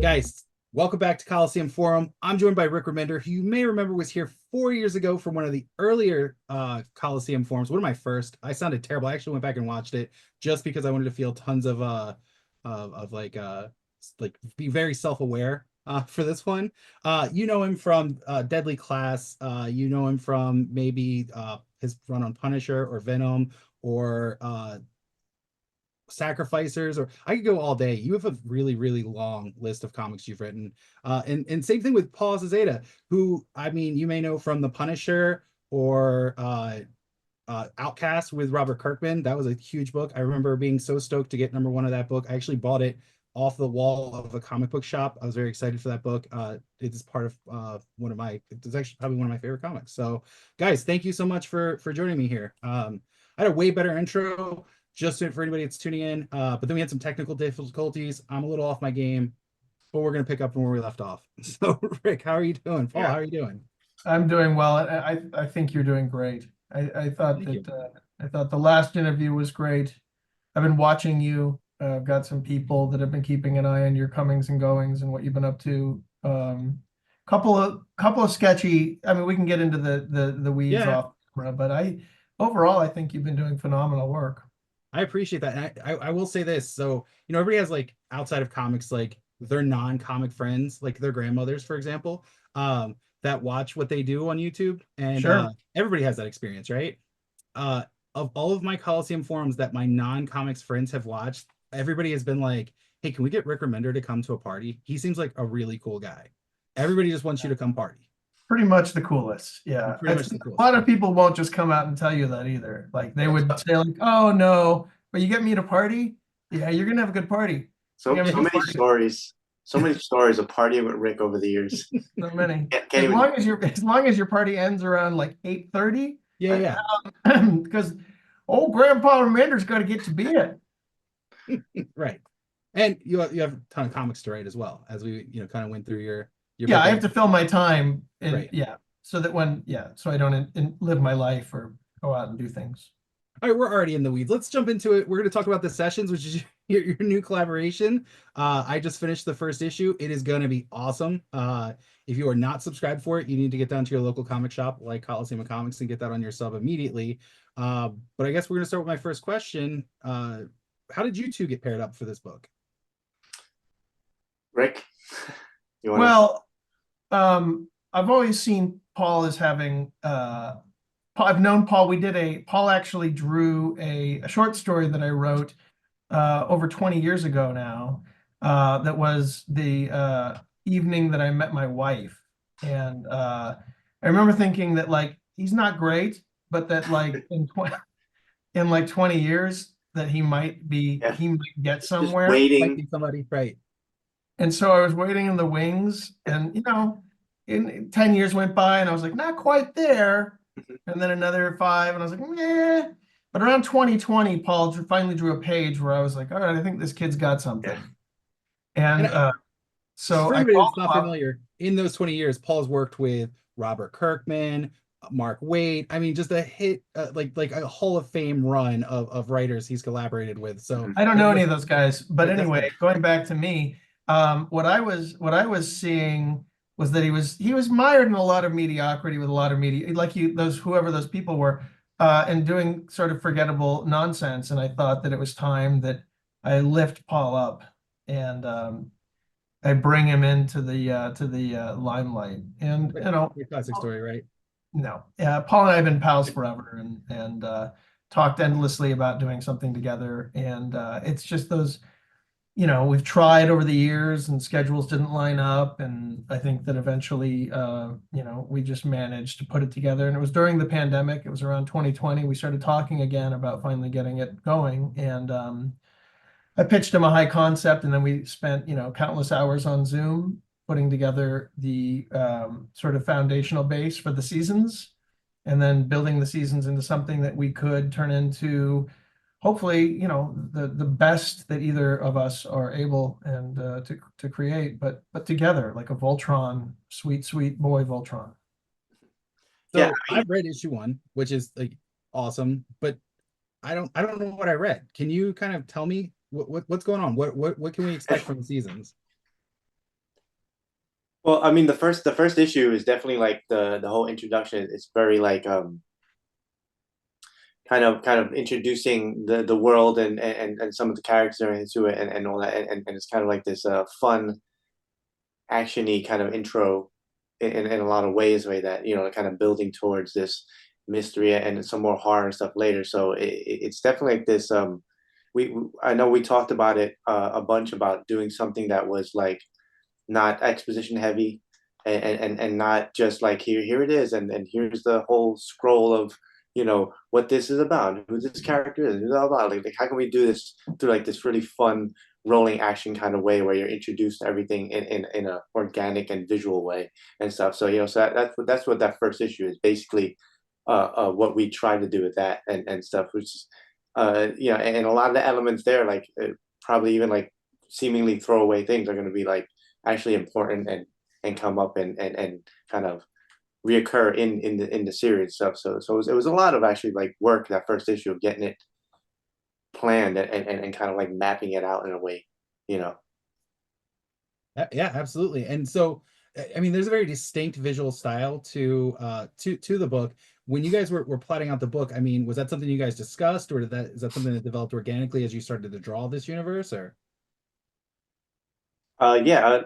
Guys, welcome back to Coliseum Forum. I'm joined by Rick Remender, who you may remember was here 4 years ago from one of the earlier Coliseum Forums. One of my first. I sounded terrible. I actually went back and watched it just because I wanted to feel tons of like be very self-aware for this one. You know him from Deadly Class. You know him from maybe his run on Punisher or Venom or Sacrificers, or I could go all day. You have a really, really long list of comics you've written. And same thing with Paul Azaceta, who, I mean, you may know from The Punisher or Outcast with Robert Kirkman. That was a huge book. I remember being so stoked to get #1 of that book. I actually bought it off the wall of a comic book shop. I was very excited for that book. It is part of it's actually probably one of my favorite comics. So guys, thank you so much for joining me here. I had a way better intro just for anybody that's tuning in. But then we had some technical difficulties. I'm a little off my game, but we're going to pick up from where we left off. So Rick, how are you doing? Paul, how are you doing? I'm doing well. I think you're doing great. I thought Thank you. I thought the last interview was great. I've been watching you. I've got some people that have been keeping an eye on your comings and goings and what you've been up to. Couple of sketchy. I mean, we can get into the weeds Yeah, off camera, but overall I think you've been doing phenomenal work. I appreciate that. And I will say this. So, everybody has like outside of comics, like their non-comic friends, like their grandmothers, for example, that watch what they do on YouTube. And Sure. everybody has that experience, right? Of all of my Coliseum forums that my non-comics friends have watched, everybody has been like, hey, can we get Rick Remender to come to a party? He seems like a really cool guy. Everybody just wants you to come party. Pretty much the coolest. Yeah. Pretty much the A coolest. lot of people won't just come out and tell you that either. Like they would say like, "Oh no, but you get me to party? Yeah, you're gonna have a good party. You So have a so good many party." stories, so many stories of partying with Rick over the years. So many. Can't even. As long as your party ends around like 8:30, Yeah, because old Grandpa Remender's got to get to bed. yeah. Right. And you have a ton of comics to write as well, as we kind of went through your Yeah, book. I have to fill my time and Right. yeah, so that so I don't live my life or go out and do things. All right, we're already in the weeds. Let's jump into it. We're going to talk about the sessions, which is your new collaboration. I just finished the first issue. It is going to be awesome. If you are not subscribed for it, you need to get down to your local comic shop like Coliseum Comics and get that on your sub immediately. But I guess we're going to start with my first question. How did you two get paired up for this book? Rick, you want to? Well, I've always seen Paul as having I've known Paul. Paul actually drew a short story that I wrote over 20 years ago now. That was the evening that I met my wife. And I remember thinking that like he's not great, but that like in like 20 years that Yeah, he might get just somewhere. Might waiting. be somebody, right? And so I was waiting in the wings, and in 10 years went by, and I was like, not quite there. And then another 5, and I was like, yeah. But around 2020, Paul finally drew a page where I was like, all right, I think this kid's got Yeah, something. And And so for I anybody called that's not him up. familiar, in those 20 years, Paul's worked with Robert Kirkman, Mark Waid. I mean, just a hit, like a Hall of Fame run of writers he's collaborated with. So I don't know any of those guys, but that's anyway, good. going back to me, what I was seeing was that he was mired in a lot of mediocrity with a lot of media, like whoever those people were, and doing sort of forgettable nonsense. And I thought that it was time that I lift Paul up and I bring him into the limelight. And Your classic story, right? no, Paul and I have been pals forever, and talked endlessly about doing something together. And it's just those, we've tried over the years, and schedules didn't line up. And I think that eventually, we just managed to put it together. And it was during the pandemic. It was around 2020. We started talking again about finally getting it going. And I pitched him a high concept, and then we spent, countless hours on Zoom putting together the sort of foundational base for the seasons, and then building the seasons into something that we could turn into, hopefully, the best that either of us are able and to create, but together like a Voltron, sweet, sweet boy Voltron. yeah. So I've read issue 1, which is like awesome, but I don't know what I read. Can you kind of tell me what's going on? What can we expect from the seasons? Well, I mean, the first issue is definitely like the whole introduction. It's very like kind of introducing the world and some of the characters into it and all that and it's kind of like this fun actiony kind of intro in a lot of ways, way that kind of building towards this mystery and some more horror and stuff later. So it's definitely like this. I know we talked about it a bunch about doing something that was like not exposition heavy and not just like here it is and here's the whole scroll of what this is about, who this character is, blah, blah, blah. Like how can we do this through like this really fun rolling action kind of way where you're introduced to everything in a organic and visual way and stuff. So that's what that first issue is basically what we try to do with that and stuff, which and a lot of the elements there like probably even like seemingly throwaway things are going to be like actually important and come up and kind of reoccur in the series stuff. So it was a lot of actually like work that first issue of getting it planned and kind of like mapping it out in a way, you know. Yeah, absolutely. And so, I mean, there's a very distinct visual style to the book. When you guys were plotting out the book, I mean, was that something you guys discussed, or is that something that developed organically as you started to draw this universe, or? Yeah,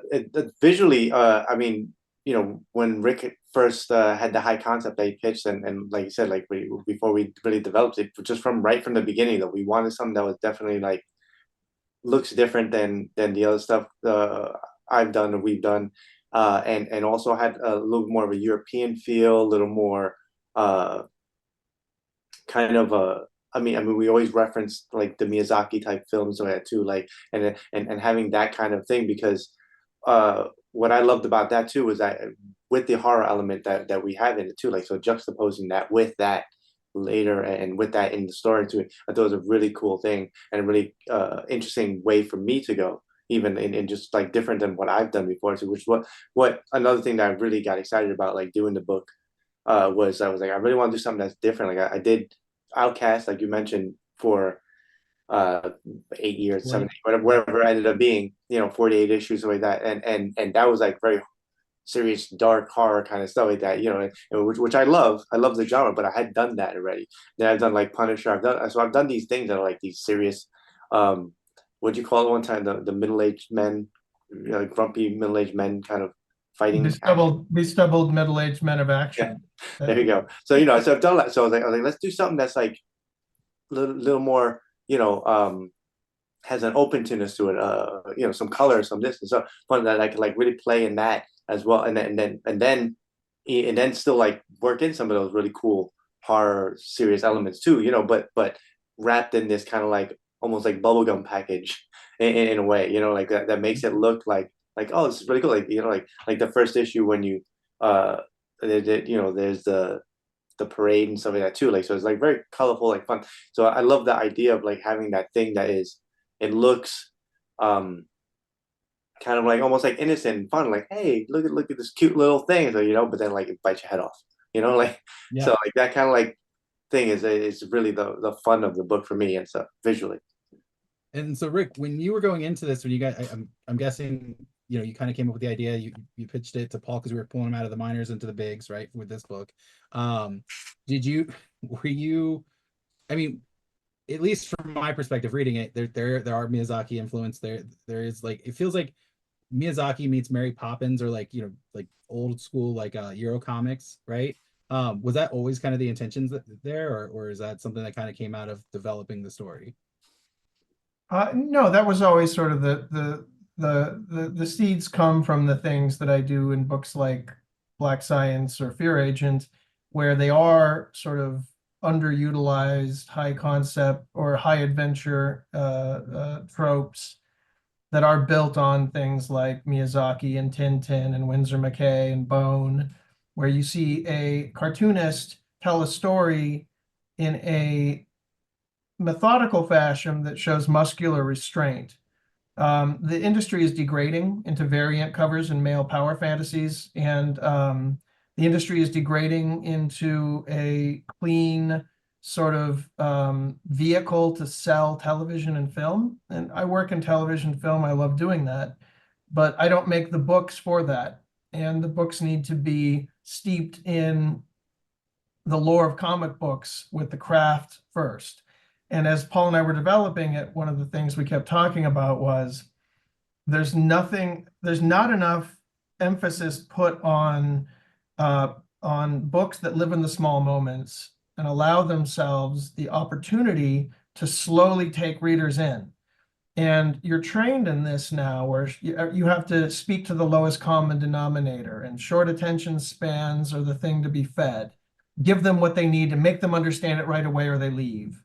visually, I mean, when Rick first had the high concept that he pitched, and like you said, like before we really developed it, just from right from the beginning, that we wanted something that was definitely like looks different than the other stuff I've done or we've done, and also had a little more of a European feel, a little more kind of I mean, we always reference like the Miyazaki type films like that too, like and having that kind of thing because what I loved about that too was that with the horror element that we have in it too, like so juxtaposing that with that later and with that in the story too, I thought it was a really cool thing and a really interesting way for me to go. Even in just like different than what I've done before, too, which what another thing that I really got excited about, like doing the book was I was like, I really want to do something that's different. Like I did Outcast, like you mentioned, for 8 years, seven, Right. eight, whatever it ended up being, 48 issues like that. And that was like very serious, dark horror kind of stuff like that, which I love. I love the genre, but I had done that already. Then I've done like Punisher. I've done these things that are like these serious, what'd you call it one time? The middle-aged men, grumpy middle-aged men kind of fighting action. Bestubbled middle-aged men of Yeah, action. there you go. So so I've done that. So I was like, let's do something that's like little more, has an openness to it. Some color, some this and so fun that I could like really play in that as well, and then still like work in some of those really cool horror serious elements too. But wrapped in this kind of like almost like bubblegum package in a way. Like that makes it look like oh, this is really cool. Like like the first issue when you uh, there's the parade and stuff like that too. Like so it's like very colorful, like fun. So I love the idea of like having that thing that is it looks um kind of like almost like innocent and fun, like hey, look at this cute little thing, so but then like it bites your head off, like so Yeah. like that kind of like thing is really the fun of the book for me and stuff visually. And so, Rick, when you were going into this, when you got, I'm guessing, you kind of came up with the idea. You pitched it to Paul because we were pulling him out of the minors into the bigs, right? With this book, did you, were you? I mean, at least from my perspective, reading it, there are Miyazaki influence there. There is like it feels like Miyazaki meets Mary Poppins or like like old school like Euro comics, right? Was that always kind of the intentions there, or is that something that kind of came out of developing the story? No, that was always sort of the seeds come from the things that I do in books like Black Science or Fear Agent, where they are sort of underutilized high concept or high adventure tropes that are built on things like Miyazaki and Tintin and Winsor McCay and Bone, where you see a cartoonist tell a story in a methodical fashion that shows muscular restraint. The industry is degrading into variant covers and male power fantasies, and the industry is degrading into a clean sort of vehicle to sell television and film. And I work in television film. I love doing that, but I don't make the books for that. and the books need to be steeped in the lore of comic books with the craft first. And as Paul and I were developing it, one of the things we kept talking about was there's not enough emphasis put on books that live in the small moments and allow themselves the opportunity to slowly take readers in. And you're trained in this now, where you have to speak to the lowest common denominator, and short attention spans are the thing to be fed. Give them what they need to make them understand it right away, or they leave.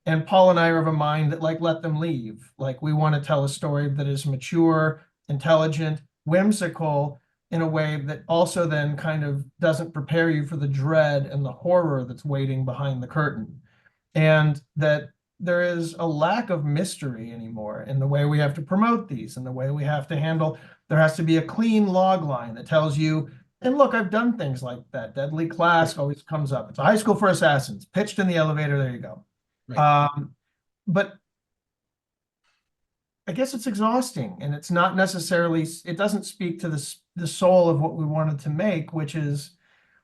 And Paul and I are of a mind that, like, let them leave. Like, we want to tell a story that is mature, intelligent, whimsical, in a way that also then kind of doesn't prepare you for the dread and the horror that's waiting behind the curtain. And that there is a lack of mystery anymore in the way we have to promote these and the way we have to handle. There has to be a clean log line that tells you, and look, I've done things like that. Deadly Class always comes up. It's a high school for assassins, pitched in the elevator. There you go. Right. But I guess it's exhausting, and it's not necessarily, it doesn't speak to the soul of what we wanted to make, which is,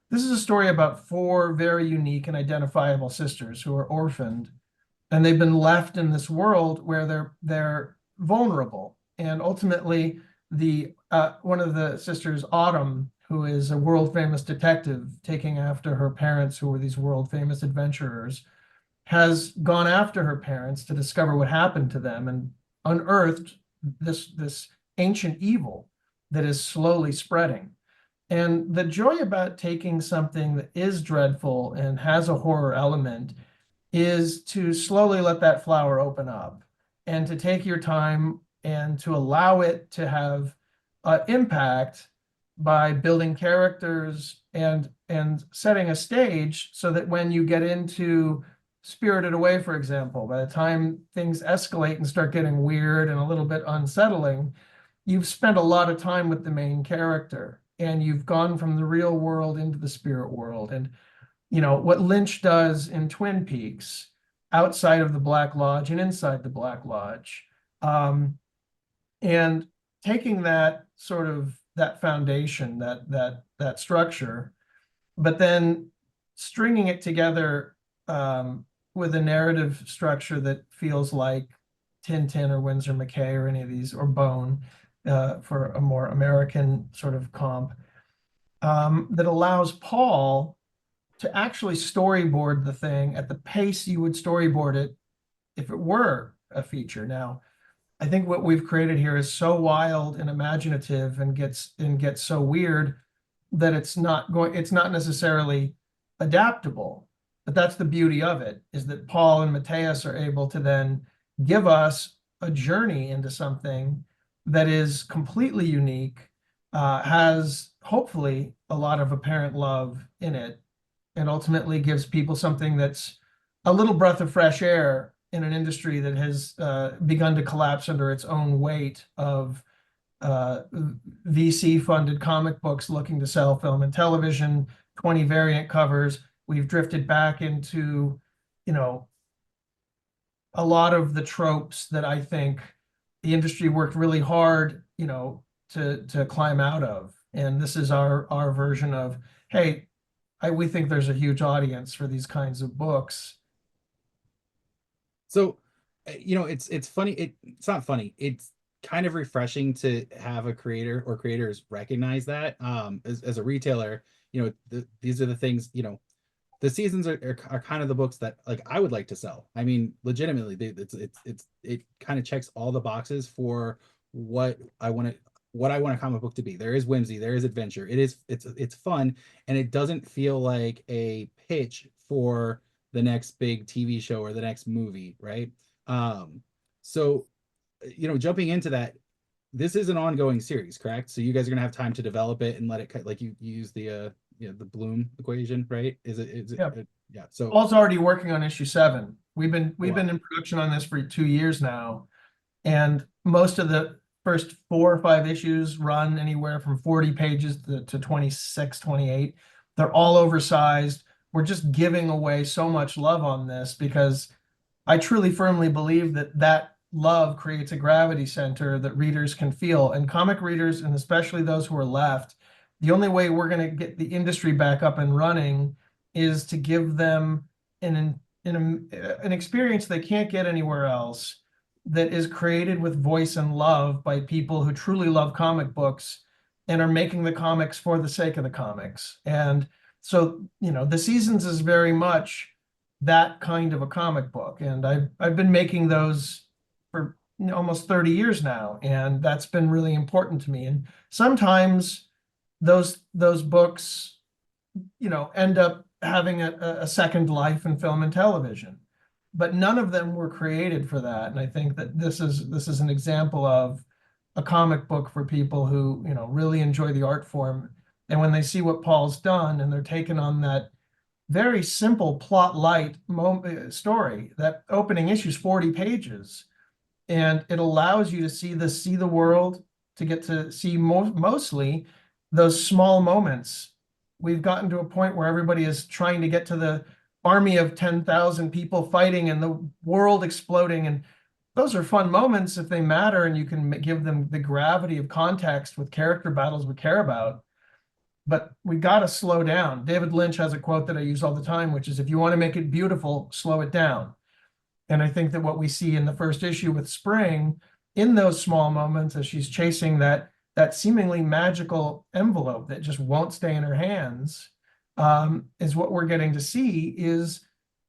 this is a story about four very unique and identifiable sisters who are orphaned, and they've been left in this world where they're vulnerable. And ultimately, the one of the sisters, Autumn, who is a world famous detective taking after her parents, who were these world famous adventurers, has gone after her parents to discover what happened to them and unearthed this ancient evil that is slowly spreading. And the joy about taking something that is dreadful and has a horror element is to slowly let that flower open up, and to take your time and to allow it to have impact by building characters and setting a stage, so that when you get into Spirited Away, for example, by the time things escalate and start getting weird and a little bit unsettling, you've spent a lot of time with the main character, and you've gone from the real world into the spirit world. And what Lynch does in Twin Peaks, outside of the Black Lodge and inside the Black Lodge, and taking that sort of that foundation, that structure, but then stringing it together with a narrative structure that feels like Tintin or Winsor McCay or any of these, or Bone, for a more American sort of comp, that allows Paul to actually storyboard the thing at the pace you would storyboard it if it were a feature. Now, I think what we've created here is so wild and imaginative and gets so weird that it's not necessarily adaptable. But that's the beauty of it, is that Paul and Matthias are able to then give us a journey into something that is completely unique, has hopefully a lot of apparent love in it, and ultimately gives people something that's a little breath of fresh air in an industry that has begun to collapse under its own weight of VC-funded comic books looking to sell film and television, 20 variant covers. We've drifted back into, a lot of the tropes that I think the industry worked really hard, to climb out of. And this is our version of, hey, we think there's a huge audience for these kinds of books. So, it's funny. It's not funny. It's kind of refreshing to have a creator or creators recognize that. As a retailer, these are the things. The seasons are kind of the books that, like, I would like to sell. I mean, legitimately, it kind of checks all the boxes for what I want a comic book to be. There is whimsy, there is adventure. It's fun, and it doesn't feel like a pitch for the next big TV show or the next movie, right? So, jumping into that, this is an ongoing series, correct? So you guys are gonna have time to develop it and let it, like, you use the Bloom equation, right? Is it? Yep. Yeah. So Paul's already working on issue 7. We've been in production on this for 2 years now, and most of the first 4 or 5 issues run anywhere from 40 pages to 26, 28. They're all oversized. We're just giving away so much love on this because I truly firmly believe that love creates a gravity center that readers can feel, and comic readers, and especially those who are left, the only way we're going to get the industry back up and running is to give them an experience they can't get anywhere else, that is created with voice and love by people who truly love comic books and are making the comics for the sake of the comics. And so, the Seasons is very much that kind of a comic book. And I've been making those for almost 30 years now, and that's been really important to me. And sometimes those books, end up having a second life in film and television, but none of them were created for that. And I think that this is an example of a comic book for people who, really enjoy the art form. And when they see what Paul's done, and they're taking on that very simple plot light story, that opening issue is 40 pages, and it allows you to see the world, to get to see mostly those small moments. We've gotten to a point where everybody is trying to get to the army of 10,000 people fighting and the world exploding, and those are fun moments if they matter and you can give them the gravity of context with character battles we care about. But we got to slow down. David Lynch has a quote that I use all the time, which is, if you want to make it beautiful, slow it down. And I think that what we see in the first issue with Spring, in those small moments as she's chasing that seemingly magical envelope that just won't stay in her hands, is what we're getting to see, is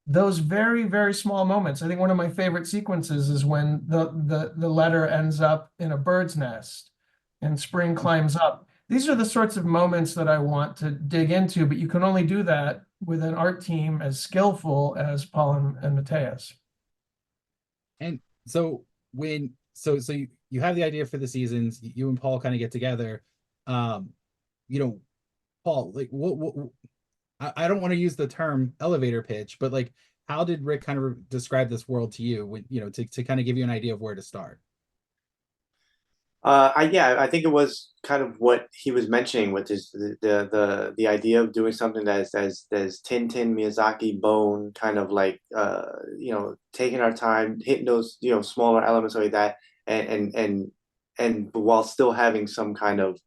those very, very small moments. I think one of my favorite sequences is when the letter ends up in a bird's nest and Spring climbs up. These are the sorts of moments that I want to dig into, but you can only do that with an art team as skillful as Paul and Mateus. And so you have the idea for the Seasons, you and Paul kind of get together. Um, you know, Paul, like what I don't want to use the term elevator pitch, but like how did Rick kind of describe this world to you when, to kind of give you an idea of where to start? I think it was kind of what he was mentioning, with his the idea of doing something that's Tintin, Miyazaki, Bone, kind of like taking our time, hitting those smaller elements like that, and while still having some kind of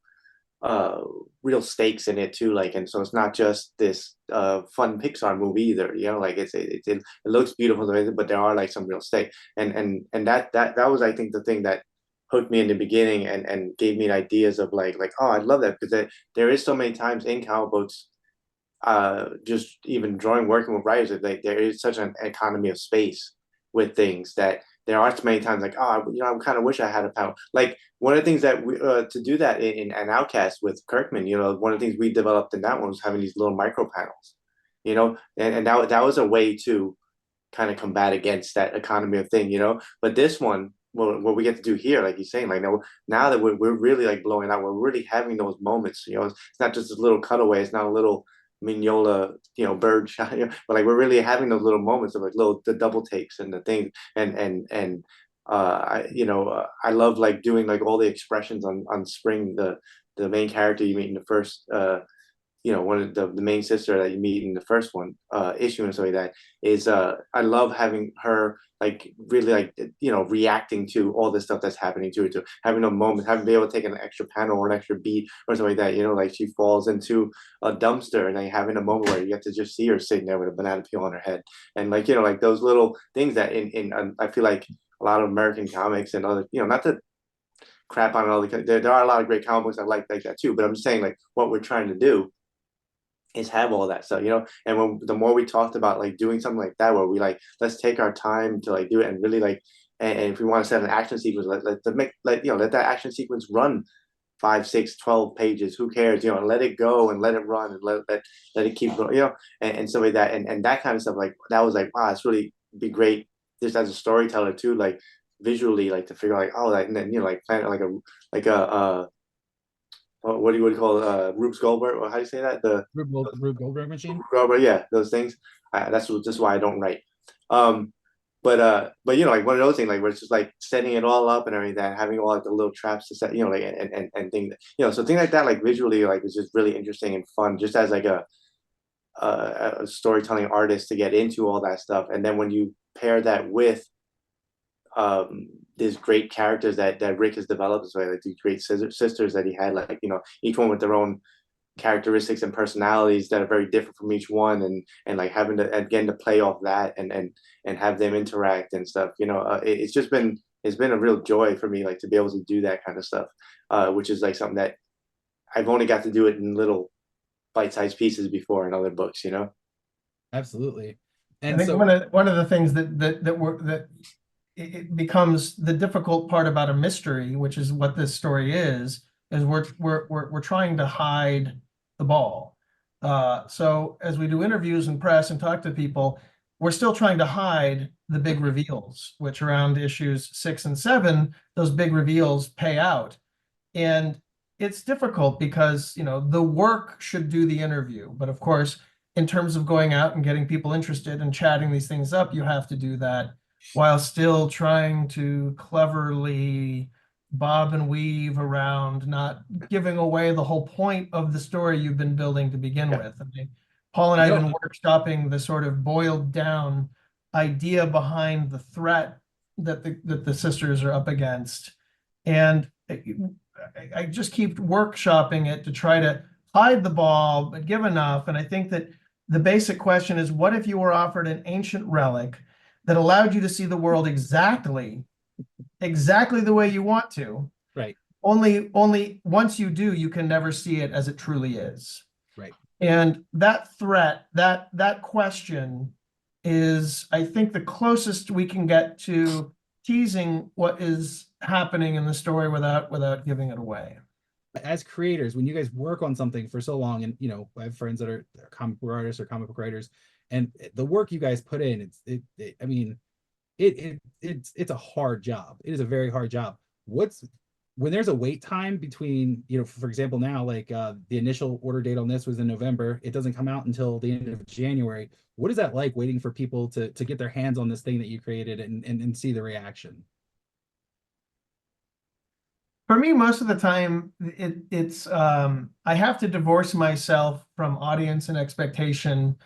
uh real stakes in it too, like, and so it's not just this fun Pixar movie either, like it looks beautiful, but there are like some real stakes, and that was, I think, the thing that hooked me in the beginning, and gave me ideas of like, oh, I love that, because there is so many times in comic books, just even drawing, working with writers, that like there is such an economy of space with things, that there are so many times like, oh, I kind of wish I had a panel. Like, one of the things that we to do that in an Outcast with Kirkman, one of the things we developed in that one was having these little micro panels, and that was a way to kind of combat against that economy of thing, But this one, what we get to do here, like he's saying, like, now that we're really like blowing out, we're really having those moments, it's not just this little cutaway, it's not a little Mignola, bird shot, but like we're really having those little moments of like the double takes and the things, and I love like doing like all the expressions on Spring, the main character you meet in the first one of the main sister that you meet in the first one issue, and so like that is I love having her like really like reacting to all the stuff that's happening to her, to having a moment, having to be able to take an extra panel or an extra beat or something like that, like she falls into a dumpster, and then having a moment where you get to just see her sitting there with a banana peel on her head, and like like those little things that in I feel like a lot of American comics and other, not to crap on all there are a lot of great comic books I like that too, but I'm just saying, like, what we're trying to do is have all that stuff, And when the more we talked about like doing something like that, where we like, let's take our time to like do it, and really like, and if we want to set an action sequence, let that action sequence run 5, 6, 12 pages. Who cares? Let it go and let it run, and let it keep going, and stuff like that, and that kind of stuff. Like, that was like, wow, it's really be great just as a storyteller too, like visually, like to figure out like, oh, like, and then like plan like a what do you call Rube Goldberg, or how do you say that, the Rube Goldberg machine. Goldberg, yeah, those things. That's just why I don't write. Um, but like one of those things, like where it's just like setting it all up and everything, that having all like the little traps to set, like, and things, so things like that, like visually, like it's just really interesting and fun, just as like a storytelling artist, to get into all that stuff, and then when you pair that with these great characters that Rick has developed, so like these great sisters that he had, like each one with their own characteristics and personalities that are very different from each one, and like having to again to play off that and have them interact and stuff. It's just been a real joy for me, like to be able to do that kind of stuff, which is like something that I've only got to do it in little bite-sized pieces before in other books. Absolutely. I And think so one of the things that it becomes the difficult part about a mystery, which is what this story is we're trying to hide the ball. So as we do interviews and press and talk to people, we're still trying to hide the big reveals, which around issues 6 and 7, those big reveals pay out. And it's difficult because, the work should do the interview. But of course, in terms of going out and getting people interested and chatting these things up, you have to do that while still trying to cleverly bob and weave around, not giving away the whole point of the story you've been building to begin Yeah. with. I mean, Paul and I have no, been workshopping the sort of boiled down idea behind the threat that the sisters are up against. And I just keep workshopping it to try to hide the ball, but give enough. And I think that the basic question is, what if you were offered an ancient relic that allowed you to see the world exactly the way you want to? right, Only once you do, you can never see it as it truly is. right. And that threat, that question is, I think, the closest we can get to teasing what is happening in the story without giving it away. As creators, when you guys work on something for so long, and I have friends that are comic book artists or comic book writers, and the work you guys put in, I mean, it's a hard job. It is a very hard job. When there's a wait time between, for example, now, like the initial order date on this was in November, it doesn't come out until the end of January. What is that like, waiting for people to get their hands on this thing that you created and see the reaction? For me, most of the time, it's I have to divorce myself from audience and expectation,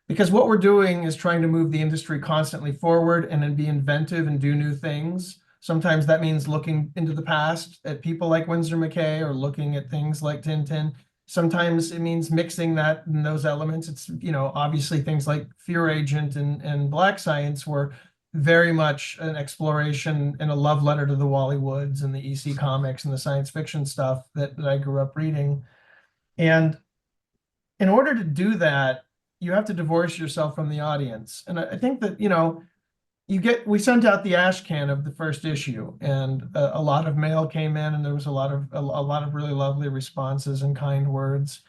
because what we're doing is trying to move the industry constantly forward and then be inventive and do new things. Sometimes that means looking into the past at people like Winsor McCay, or looking at things like Tintin. Sometimes it means mixing that and those elements. It's, obviously things like Fear Agent and Black Science were very much an exploration and a love letter to the Wally Woods and the EC comics and the science fiction stuff that I grew up reading. And in order to do that, you have to divorce yourself from the audience. And I think that, we sent out the ash can of the first issue, and a lot of mail came in, and there was a lot of really lovely responses and kind words.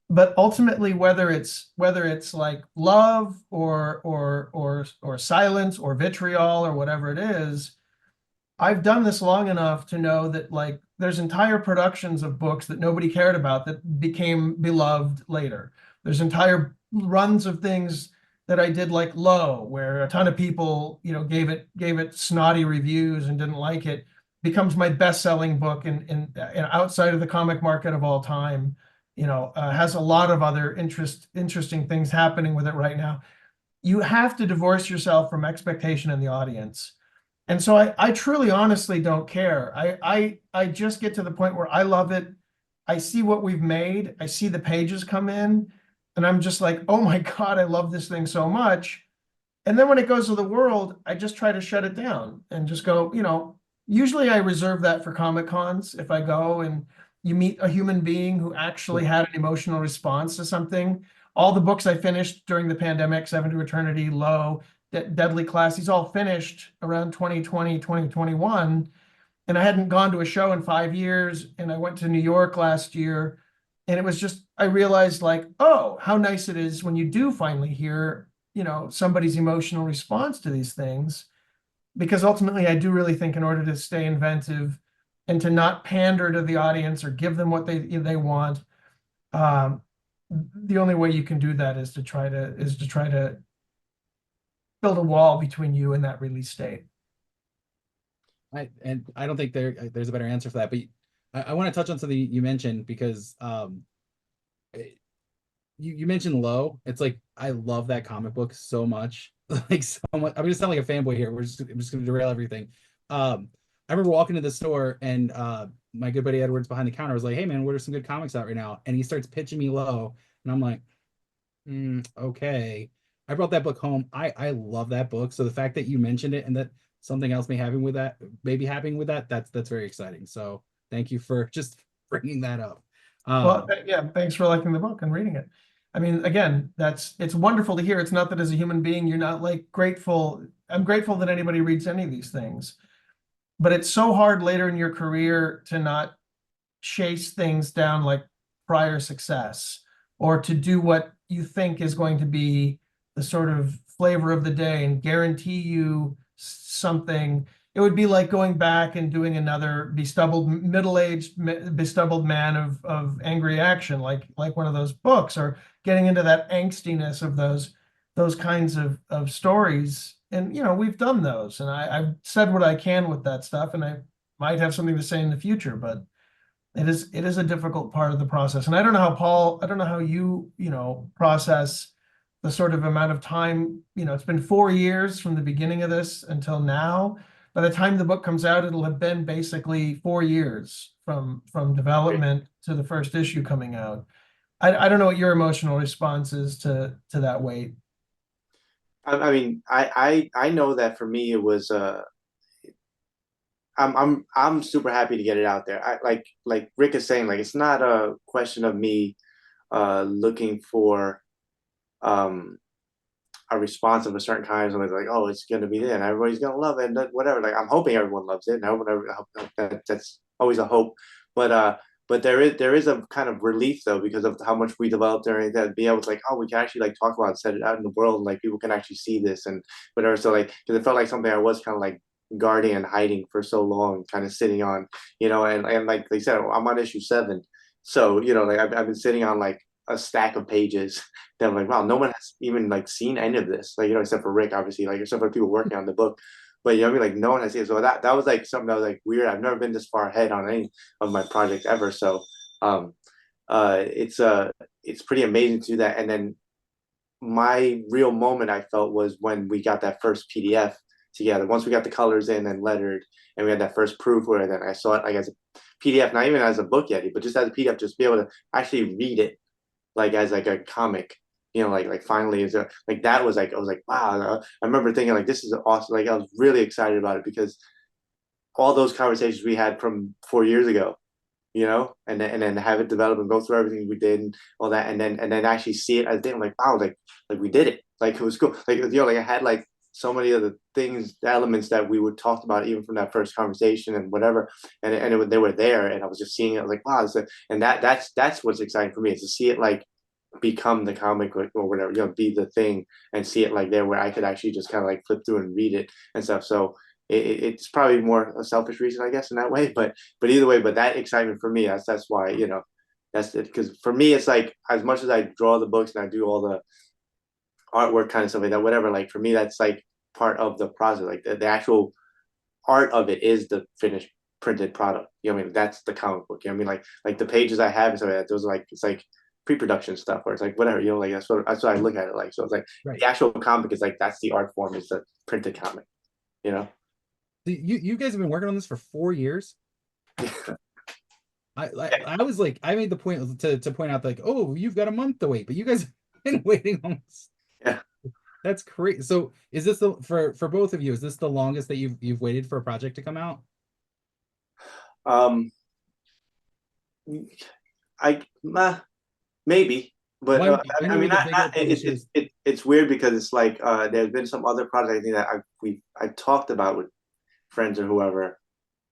But ultimately, whether it's like love or silence or vitriol or whatever it is, I've done this long enough to know that, like, there's entire productions of books that nobody cared about that became beloved later. There's entire runs of things that I did, like Low, where a ton of people, gave it snotty reviews and didn't like it, becomes my best-selling book in outside of the comic market of all time. Has a lot of other interesting things happening with it right now. You have to divorce yourself from expectation in the audience. And so I truly, honestly don't care. I just get to the point where I love it. I see what we've made. I see the pages come in, and I'm just like, oh my God, I love this thing so much. And then when it goes to the world, I just try to shut it down and just go, usually I reserve that for Comic Cons. If I go and you meet a human being who actually had an emotional response to something. All the books I finished during the pandemic, Seven to Eternity, Low, Deadly Class, these all finished around 2020, 2021. And I hadn't gone to a show in 5 years. And I went to New York last year. And it was just, I realized, like, oh, how nice it is when you do finally hear, somebody's emotional response to these things. Because ultimately, I do really think in order to stay inventive and to not pander to the audience or give them what they want, um, the only way you can do that is to try to build a wall between you and that release date. I don't think there's a better answer for that, but I want to touch on something you mentioned, because you mentioned Low. It's like, I love that comic book so much, like so much. I'm gonna sound like a fanboy here. I'm just gonna derail everything. I remember walking to the store, and my good buddy Edward's behind the counter. I was like, hey man, what are some good comics out right now? And he starts pitching me low, and I'm like, okay. I brought that book home. I love that book. So the fact that you mentioned it and that something else maybe happening with that, that's very exciting. So thank you for just bringing that up. Well, yeah, thanks for liking the book and reading it. I mean, again, it's wonderful to hear. It's not that as a human being, you're not like grateful. I'm grateful that anybody reads any of these things, but it's so hard later in your career to not chase things down like prior success, or to do what you think is going to be the sort of flavor of the day and guarantee you something. It would be like going back and doing another middle-aged bestubbled man of angry action, like one of those books, or getting into that angstiness of those kinds of stories. And we've done those, and I've said what I can with that stuff, and I might have something to say in the future, but it is a difficult part of the process. And I don't know how, Paul, I don't know how you process the sort of amount of time. It's been 4 years from the beginning of this until now. By the time the book comes out, it'll have been basically 4 years from development to the first issue coming out. I don't know what your emotional response is to that wait. I mean, I know that for me it was I'm super happy to get it out there. I like Rick is saying, like it's not a question of me looking for um a response of a certain kind. So it's like, oh, it's gonna be there and everybody's gonna love it and whatever. Like I'm hoping everyone loves it, and I hope that's always a hope. But there is a kind of relief though, because of how much we developed and everything, that be able to like, oh, we can actually like talk about it, set it out in the world, and like people can actually see this and whatever. So like, because it felt like something I was kind of like guarding and hiding for so long, kind of sitting on, and like they said, I'm on issue 7, so like I've been sitting on like a stack of pages that I'm like, wow, no one has even like seen any of this, like except for Rick, obviously, like except for people working on the book. But I mean, like no one has seen it. So that was like something that was like weird. I've never been this far ahead on any of my projects ever. So um it's pretty amazing to do that. And then my real moment I felt was when we got that first PDF together. Once we got the colors in and lettered, and we had that first proof where then I saw it like as a PDF, not even as a book yet, but just as a PDF, just be able to actually read it like as like a comic. Like finally is like that was like I was like, wow. I remember thinking like this is awesome. Like I was really excited about it because all those conversations we had from 4 years ago, and then have it develop and go through everything we did and all that, and then actually see it as a thing. I'm like, wow, like we did it. Like it was cool. Like like I had like so many of the things, the elements that we would talk about even from that first conversation and whatever, and they were there, and I was just seeing it. I was like, wow, and that's what's exciting for me, is to see it like become the comic or whatever, be the thing, and see it like there where I could actually just kind of like flip through and read it and stuff. So it's probably more a selfish reason, I guess, in that way. But either way, but that excitement for me, that's why that's it. Because for me, it's like as much as I draw the books and I do all the artwork kind of stuff like that, whatever. Like for me, that's like part of the process. Like the actual art of it is the finished printed product. I mean, that's the comic book. I mean, like the pages I have and stuff like that. Those are like it's like pre-production stuff where it's like whatever. Like that's what I look at it like. So it's like Right. the actual comic is like that's the art form. Is the printed comic. You know. You guys have been working on this for 4 years. I was like, I made the point to point out like, oh, you've got a month to wait, but you guys have been waiting almost. Yeah. That's crazy. So is this for both of you? Is this the longest that you've waited for a project to come out? Um, maybe, but Well, I I know mean, with the not bigger publishers. it's weird because it's like there's been some other projects I think that I talked about with friends or whoever,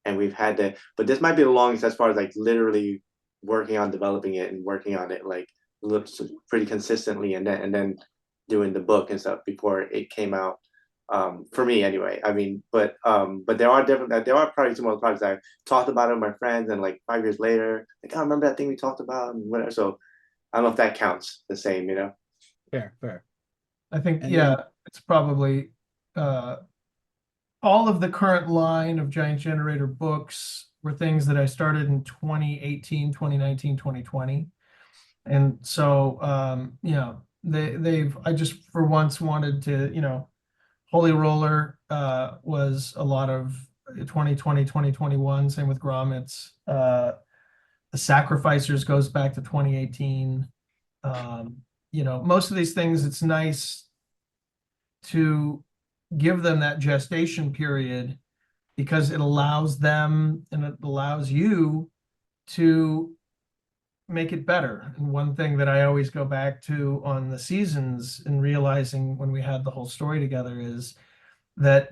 and we've had that, but this might be the longest as far as like literally working on developing it and working on it like pretty consistently, and then doing the book and stuff before it came out. For me anyway. I mean, but there are probably some other projects I talked about it with my friends, and like 5 years later, like, I remember that thing we talked about and whatever. So I don't know if that counts the same. Fair. I think, And yeah, then it's probably uh, all of the current line of Giant Generator books were things that I started in 2018, 2019, 2020. And so, I just for once wanted to, Holy Roller was a lot of 2020, 2021. Same with Grommets. The Sacrificers goes back to 2018. Most of these things, it's nice to give them that gestation period because it allows them and it allows you to make it better. And one thing that I always go back to on the seasons and realizing when we had the whole story together is that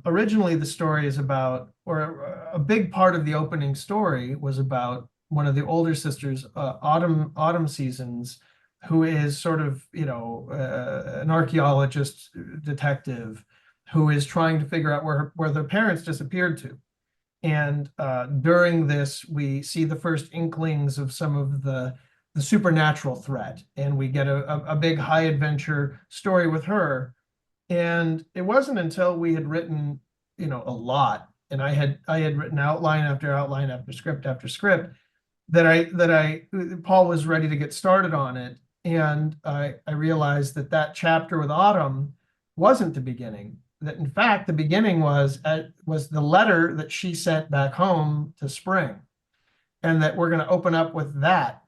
originally the story is about, or a big part of the opening story was about one of the older sisters, Autumn Seasons, who is sort of, an archaeologist detective who is trying to figure out where their parents disappeared to. And during this, we see the first inklings of some of the supernatural threat, and we get a big high adventure story with her. And it wasn't until we had written, a lot, and I had written outline after outline after script that Paul was ready to get started on it. And I realized that chapter with Autumn wasn't the beginning. That in fact the beginning was the letter that she sent back home to Spring, and that we're going to open up with that,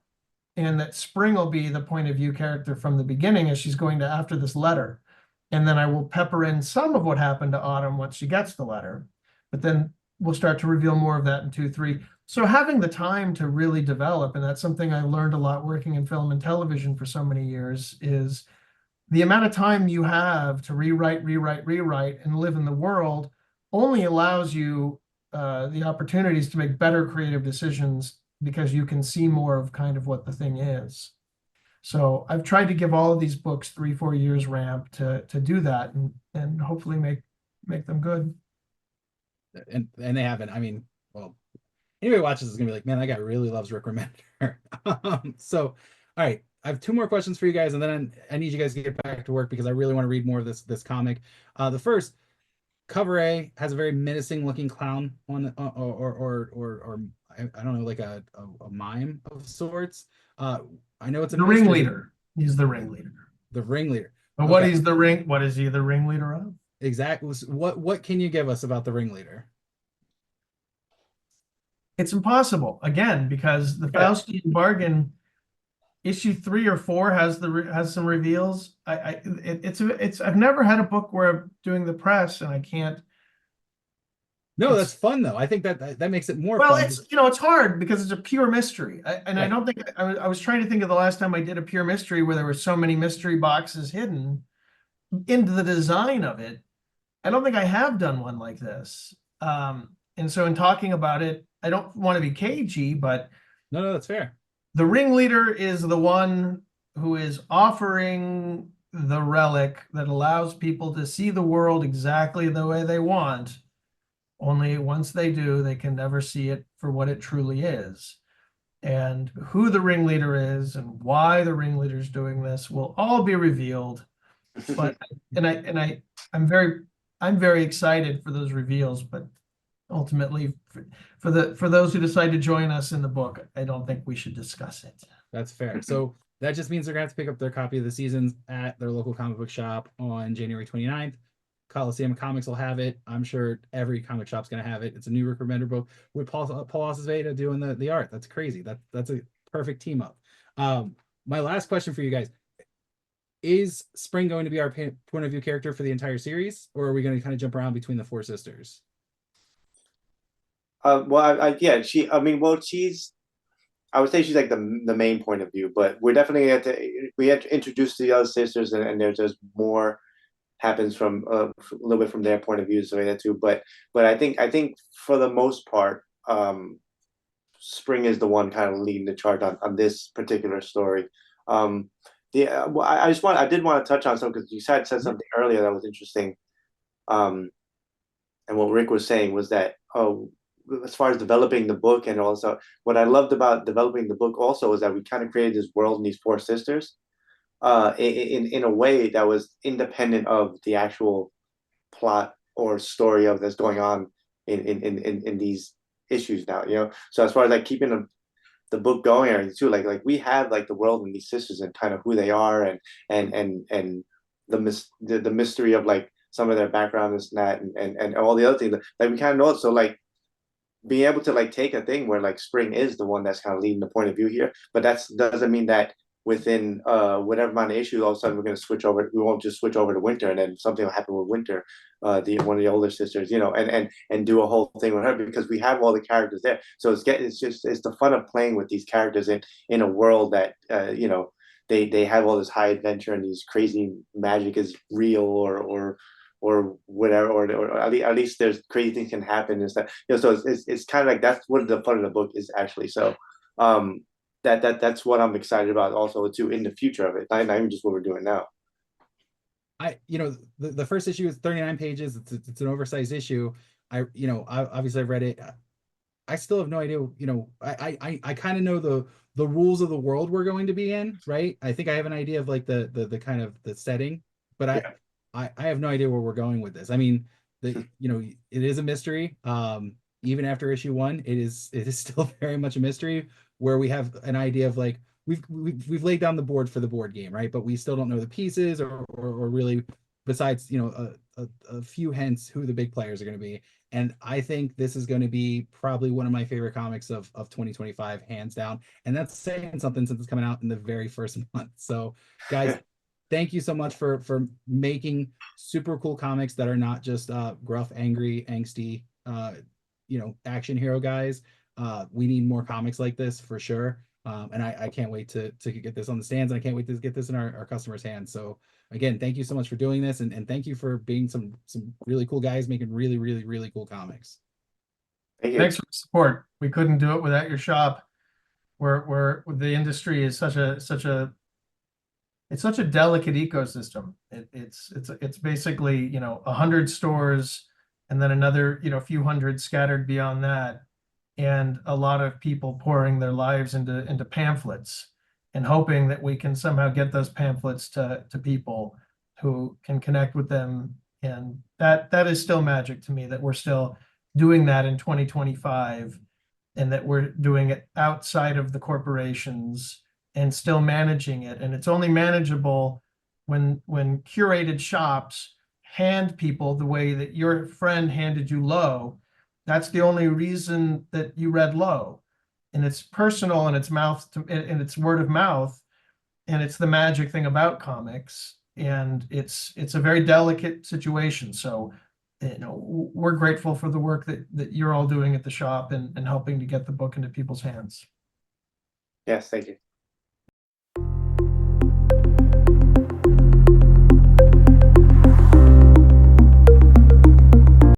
and that Spring will be the point of view character from the beginning as she's going to after this letter. And then I will pepper in some of what happened to Autumn once she gets the letter, but then we'll start to reveal more of that in 2-3. So having the time to really develop, and that's something I learned a lot working in film and television for so many years, is the amount of time you have to rewrite, and live in the world only allows you the opportunities to make better creative decisions because you can see more of kind of what the thing is. So I've tried to give all of these books 3-4 years ramp to do that and hopefully make them good. And they haven't. I mean, well, anybody watches is gonna be like, man, that guy really loves Rick Remender. So, all right, I have 2 more questions for you guys, and then I need you guys to get back to work because I really want to read more of this comic. The first cover A has a very menacing looking clown on or I don't know, like a mime of sorts. I know it's a The mystery. ringleader. He's the ringleader. The ringleader. But what is he the ringleader of? Exactly. What can you give us about the ringleader? It's impossible again because the Faustian bargain issue 3 or 4 has some reveals. I've never had a book where I'm doing the press and I can't. No, that's fun though. I think that makes it more Well, fun. it's hard because it's a pure mystery. I Right. don't think I was trying to think of the last time I did a pure mystery where there were so many mystery boxes hidden into the design of it. I don't think I have done one like this. And so in talking about it, I don't want to be cagey, but No, that's fair. the ringleader is the one who is offering the relic that allows people to see the world exactly the way they want. Only once they do, they can never see it for what it truly is. And who the ringleader is and why the ringleader is doing this will all be revealed. But I'm very excited for those reveals, but ultimately for those who decide to join us in the book, I don't think we should discuss it. That's fair. So that just means they're gonna have to pick up their copy of the seasons at their local comic book shop on January 29th. Coliseum Comics will have it. I'm sure every comic shop's gonna have it. It's a new Rick Remender book with Paul Azaceta doing the art. That's crazy. That's a perfect team up. My last question for you guys: is Spring going to be our point of view character for the entire series, or are we going to kind of jump around between the 4 sisters? Well, yeah, she's. I would say she's like the main point of view, but we're definitely we have to introduce the other sisters, and there's more happens from a little bit from their point of view, so that too. But I think for the most part, Spring is the one kind of leading the charge on this particular story. Well, I did want to touch on something because you said something earlier that was interesting. And what Rick was saying was that, as far as developing the book, and also what I loved about developing the book also is that we kind of created this world and these 4 sisters, in a way that was independent of the actual plot or story of that's going on in these issues now. So as far as like keeping the book going or too, like we have like the world and these sisters and kind of who they are and the mystery of like some of their background and that, and all the other things that we kind of know. So like being able to like take a thing where like spring is the one that's kind of leading the point of view here, but that's doesn't mean that within whatever amount of issues all of a sudden we're going to switch over. We won't just switch over to winter and then something will happen with winter, the one of the older sisters, you know, and do a whole thing with her because we have all the characters there. So it's the fun of playing with these characters in a world that you know, they have all this high adventure and these crazy magic is real or whatever, or at least there's crazy things can happen and stuff. You know, so it's kind of like that's what the fun of the book is actually. So that's what I'm excited about also too in the future of it, not even just what we're doing now. You know, the first issue is 39 pages. It's an oversized issue. Obviously I've read it. I still have no idea, you know, I kind of know the rules of the world we're going to be in, right? I think I have an idea of like the kind of the setting, but Yeah. I have no idea where we're going with this. I mean, you know, it is a mystery. Even after issue one, it is still very much a mystery where we have an idea of like we've laid down the board for the board game, right? But we still don't know the pieces or really besides, you know, a few hints who the big players are going to be. And I think this is going to be probably one of my favorite comics of 2025, hands down. And that's saying something since it's coming out in the very first month. So, guys, thank you so much for making super cool comics that are not just gruff, angry, angsty, you know, action hero guys. We need more comics like this for sure. And I can't wait to get this on the stands, and I can't wait to get this in our customers' hands. So again, thank you so much for doing this, and thank you for being some really cool guys making really, really, really cool comics. Thank you. Thanks for the support. We couldn't do it without your shop. Where the industry is it's such a delicate ecosystem. It's basically, you know, 100 stores and then another, you know, few hundred scattered beyond that, and a lot of people pouring their lives into pamphlets and hoping that we can somehow get those pamphlets to people who can connect with them. And that is still magic to me, that we're still doing that in 2025 and that we're doing it outside of the corporations and still managing it. And it's only manageable when curated shops hand people the way that your friend handed you Low. That's the only reason that you read Low. And it's personal and it's and it's word of mouth. And it's the magic thing about comics. And it's a very delicate situation. So, you know, we're grateful for the work that you're all doing at the shop and helping to get the book into people's hands. Yes, thank you.